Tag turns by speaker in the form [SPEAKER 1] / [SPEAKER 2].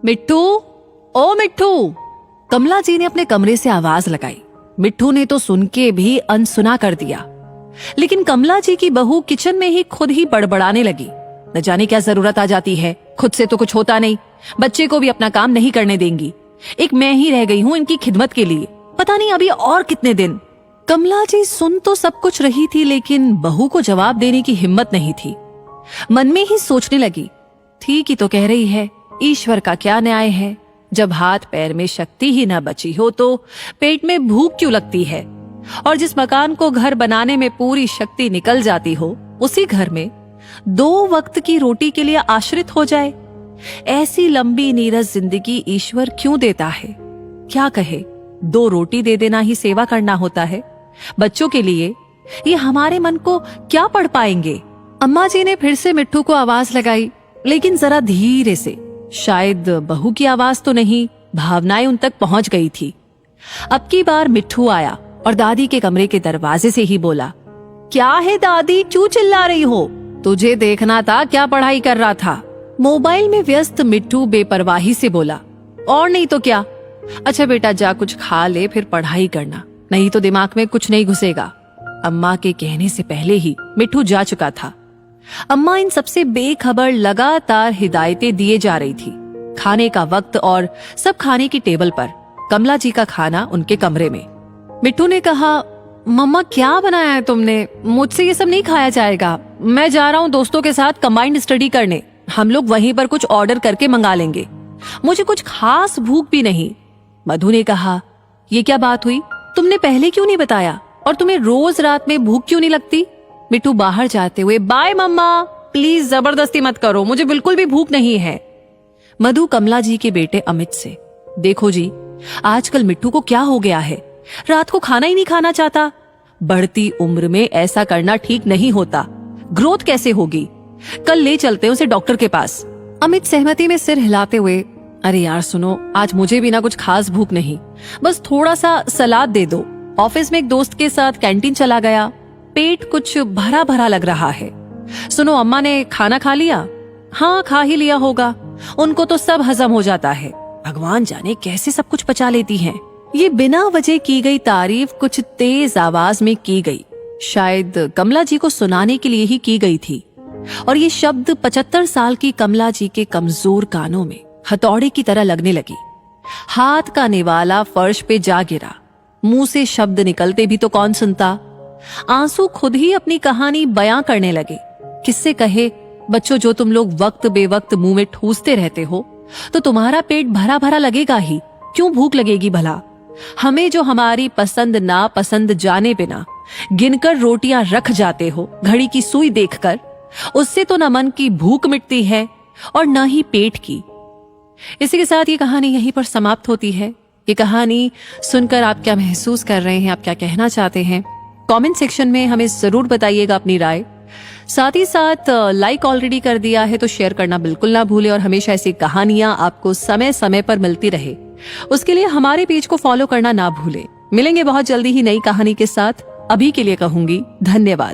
[SPEAKER 1] मिट्ठू, ओ मिट्ठू। कमला जी ने अपने कमरे से आवाज लगाई। मिट्ठू ने तो सुन के भी अनसुना कर दिया, लेकिन कमला जी की बहू किचन में ही खुद ही बड़बड़ाने लगी। न जाने क्या जरूरत आ जाती है, खुद से तो कुछ होता नहीं, बच्चे को भी अपना काम नहीं करने देंगी। एक मैं ही रह गई हूँ इनकी खिदमत के लिए, पता नहीं अभी और कितने दिन। कमला जी सुन तो सब कुछ रही थी, लेकिन बहू को जवाब देने की हिम्मत नहीं थी। मन में ही सोचने लगी, ठीक ही तो कह रही है, ईश्वर का क्या न्याय है। जब हाथ पैर में शक्ति ही न बची हो तो पेट में भूख क्यों लगती है। और जिस मकान को घर बनाने में पूरी शक्ति निकल जाती हो, उसी घर में 2 वक्त की रोटी के लिए आश्रित हो जाए। ऐसी लंबी नीरस जिंदगी ईश्वर क्यों देता है। क्या कहे, 2 रोटी दे देना ही सेवा करना होता है। बच्चों के लिए ये हमारे मन को क्या पढ़ पाएंगे। अम्मा जी ने फिर से मिट्ठू को आवाज लगाई, लेकिन जरा धीरे से। शायद बहू की आवाज तो नहीं, भावनाएं उन तक पहुंच गई थी। अब की बार मिट्ठू आया और दादी के कमरे के दरवाजे से ही बोला, क्या है दादी, क्यों चिल्ला रही हो? तुझे देखना था, क्या पढ़ाई कर रहा था? मोबाइल में व्यस्त मिट्ठू बेपरवाही से बोला, और नहीं तो क्या। अच्छा बेटा, जा कुछ खा ले, फिर पढ़ाई करना, नहीं तो दिमाग में कुछ नहीं घुसेगा। अम्मा के कहने से पहले ही मिट्ठू जा चुका था। अम्मा इन सबसे बेखबर लगातार हिदायतें दिए जा रही थी। खाने का वक्त और सब खाने की टेबल पर, कमला जी का खाना उनके कमरे में। मिट्ठू ने कहा, मम्मा क्या बनाया है तुमने? मुझसे ये सब नहीं खाया जाएगा। मैं जा रहा हूँ दोस्तों के साथ कंबाइंड स्टडी करने, हम लोग वहीं पर कुछ ऑर्डर करके मंगा लेंगे। मुझे कुछ खास भूख भी नहीं। मधु ने कहा, ये क्या बात हुई, तुमने पहले क्यों नहीं बताया? और तुम्हें रोज रात में भूख क्यों नहीं लगती? मिट्टू बाहर जाते हुए, बाय मम्मा, प्लीज जबरदस्ती मत करो, मुझे बिल्कुल भी भूख नहीं है। मधु कमला जी के बेटे अमित से, देखो जी, आजकल मिट्टू को क्या हो गया है, रात को खाना ही नहीं खाना चाहता। बढ़ती उम्र में ऐसा करना ठीक नहीं होता, ग्रोथ कैसे होगी? कल ले चलते उसे डॉक्टर के पास। अमित सहमति में सिर हिलाते हुए, अरे यार सुनो, आज मुझे भी ना कुछ खास भूख नहीं, बस थोड़ा सा सलाद दे दो। ऑफिस में एक दोस्त के साथ कैंटीन चला गया, पेट कुछ भरा भरा लग रहा है। सुनो, अम्मा ने खाना खा लिया? हाँ, खा ही लिया होगा, उनको तो सब हजम हो जाता है। भगवान जाने कैसे सब कुछ पचा लेती हैं। ये बिना वजह की गई तारीफ कुछ तेज आवाज में की गई, शायद कमला जी को सुनाने के लिए ही की गई थी। और ये शब्द 75 साल की कमला जी के कमजोर कानों में हथौड़े की तरह लगने लगी। हाथ का निवाला फर्श पे जा गिरा। मुंह से शब्द निकलते भी तो कौन सुनता। आंसू खुद ही अपनी कहानी बयां करने लगे। किससे कहे, बच्चों, जो तुम लोग वक्त बेवक्त मुंह में ठूसते रहते हो तो तुम्हारा पेट भरा भरा लगेगा ही, क्यों भूख लगेगी भला? हमें जो हमारी पसंद ना पसंद जाने बिना गिनकर रोटियां रख जाते हो घड़ी की सुई देखकर, उससे तो न मन की भूख मिटती है और न ही पेट की। इसी के साथ ये कहानी यहीं पर समाप्त होती है। ये कहानी सुनकर आप क्या महसूस कर रहे हैं, आप क्या कहना चाहते हैं, कमेंट सेक्शन में हमें जरूर बताइएगा अपनी राय। साथ ही साथ लाइक ऑलरेडी कर दिया है तो शेयर करना बिल्कुल ना भूले, और हमेशा ऐसी कहानियां आपको समय समय पर मिलती रहे उसके लिए हमारे पेज को फॉलो करना ना भूले। मिलेंगे बहुत जल्दी ही नई कहानी के साथ। अभी के लिए कहूंगी धन्यवाद।